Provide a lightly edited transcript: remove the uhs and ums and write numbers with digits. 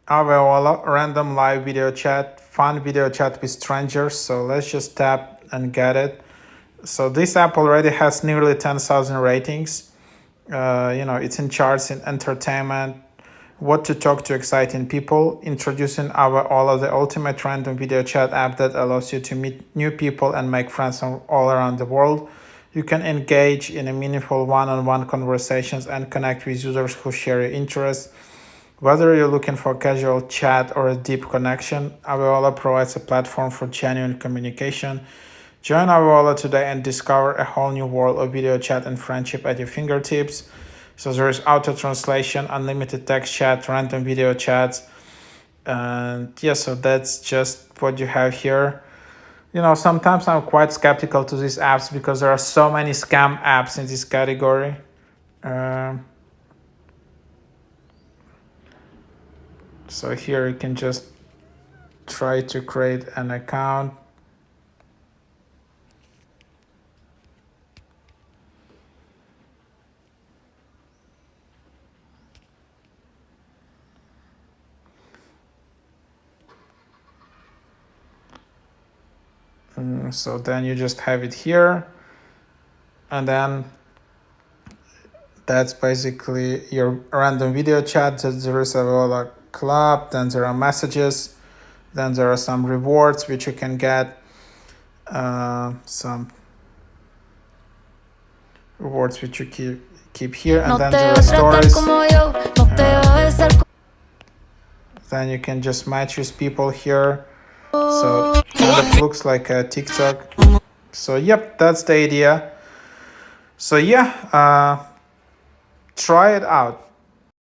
Aveola, random live video chat, fun video chat with strangers. So let's just tap and get it. So this app already has nearly 10,000 ratings. It's in charts in entertainment, what to talk to exciting people. Introducing Aveola, the ultimate random video chat app that allows you to meet new people and make friends from all around the world. You can engage in a meaningful one-on-one conversations and connect with users who share your interests. Whether you're looking for casual chat or a deep connection, Aveola provides a platform for genuine communication. Join Aveola today and discover a whole new world of video chat and friendship at your fingertips. So there is auto translation, unlimited text chat, random video chats, and yeah, so that's just what you have here. Sometimes I'm quite skeptical to these apps because there are so many scam apps in this category. So here you can just try to create an account. So then you just have it here, and then that's basically your random video chat. There is a club, then there are messages, then there are some rewards which you can get, some rewards which you keep here, and then there are stories. Then you can just match with people here. So kind of looks like a TikTok. So yep, that's the idea. So yeah, try it out.